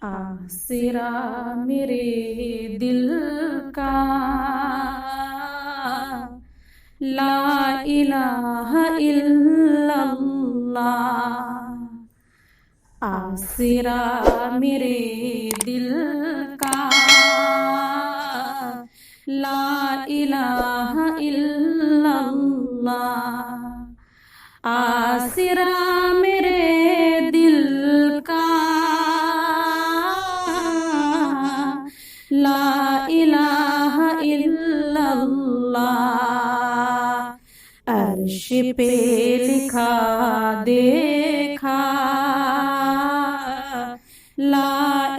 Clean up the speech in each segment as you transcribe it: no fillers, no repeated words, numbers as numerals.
आसरा मेरे दिल का ला इलाहा इल्लल्लाह। आसरा मेरे दिल का ला इलाहा इल्लल्लाह। आसरा मेरे दिल का ला इलाहा इल्लल्लाह। अर्श पे लिखा देखा ला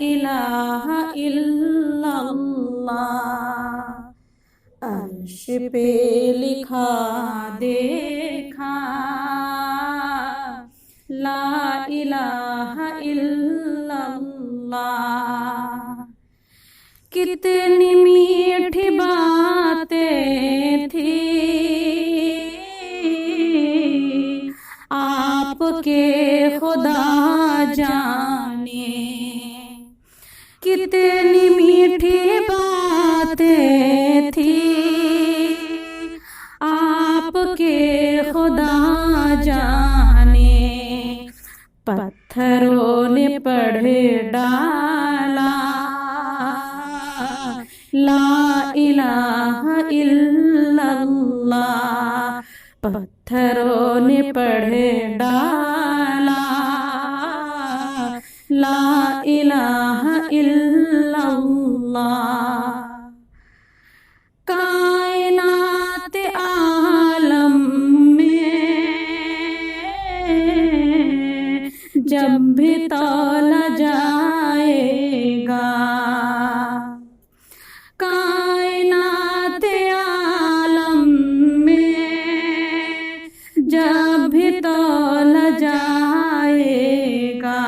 इलाहा इल्लल्लाह। अर्श पे लिखा देखा ला इलाहा इल्लल्लाह। कितनी मीठी बातें थी आपके खुदा जाने। कितनी मीठी बातें थी आपके खुदा जाने। पत्थरों ने पढ़ डाला ला इलाहा इल्लल्लाह। पत्थरों ने पढ़ डाला ला इलाहा इल्लल्लाह। कायनात आलम में जब भी तौला जाएगा, कायनात आलम में जब भी तौला जाएगा,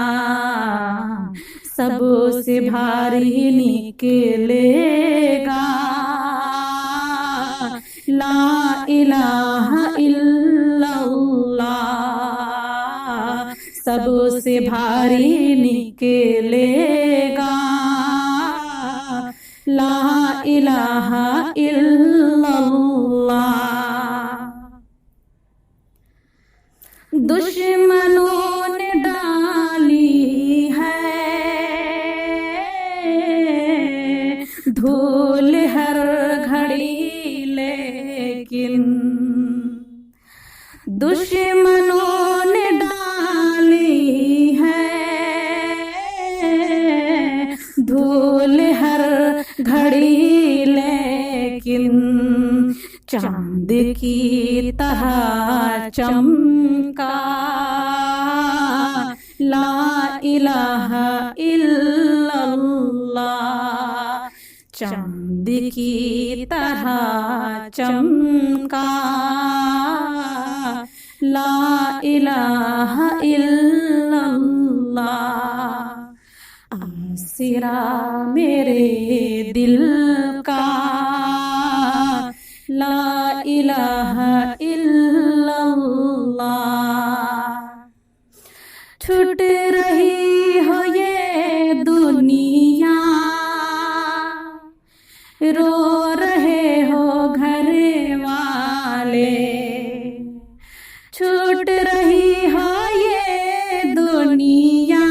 सबसे भारी निकलेगा ला इलाहा इल्लल्लाह। सबसे भारी निकलेगा ला इलाहा इल्लल्लाह। दुश्मनों ने डाली है धूल हर घड़ी, लेकिन दुश्मनों ने डाली है धूल हर घड़ी, लेकिन चांद की तरह चमका ला इलाहा इल्लल्लाह। चांद की तरह चमका ला इलाहा इल्लल्लाह। आसरा मेरे दिल का ला इलाहा इल्लल्लाह। छूट रही हो ये दुनिया, रो रहे हो घर वाले। छूट रही हो ये दुनिया,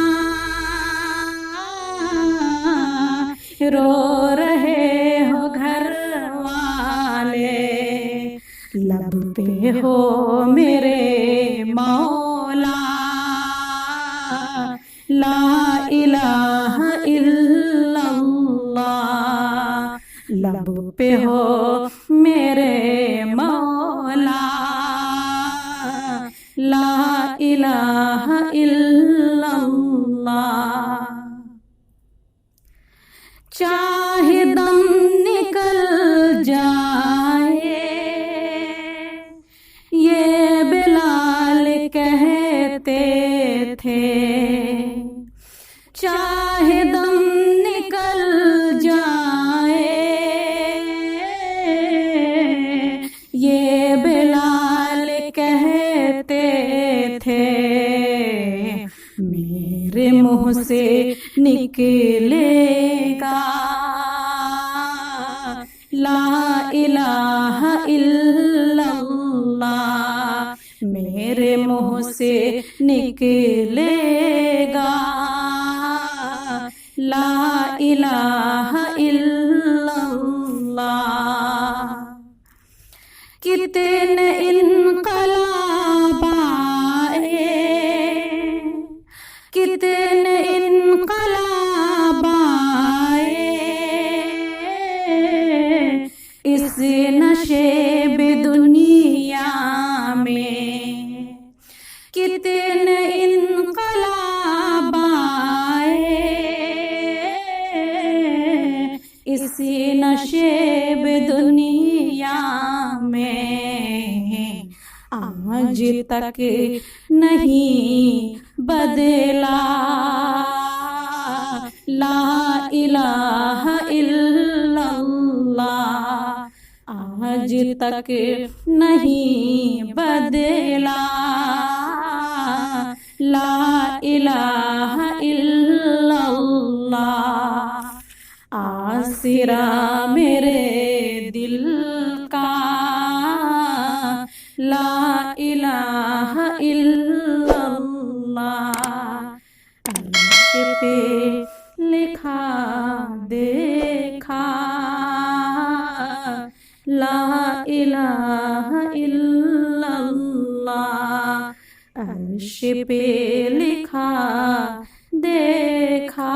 रो रहे हो घर वाले। लब पे हो मेरे मौला ला इलाहा इल्लल्लाह। लब पे हो मेरे मौला ला इलाहा इल्लल्लाह। चाहे दम निकल जाए ये बिलाल कहते थे। चाहे दम निकल जाए ये बिलाल कहते थे। मेरे मुंह से निकले इल्लल्लाह मेरे मुंह से निकलेगा ला इलाहा इल्लल्लाह। कितने इनकलाब आए, कितने इनकलाब आए, इस नशेब दुनिया में कितने इनकलाब आए, इस नशेब दुनिया में आज तक नहीं बदला ला इलाहा इल्लल्लाह आज तक नहीं बदला ला इलाहा इल्लल्लाह। आसिरा मेरे दिल का ला इलाहा इल्लल्लाह अर्श पे लिखा देखा ला इलाहा इल्लल्लाह अर्श पे लिखा देखा।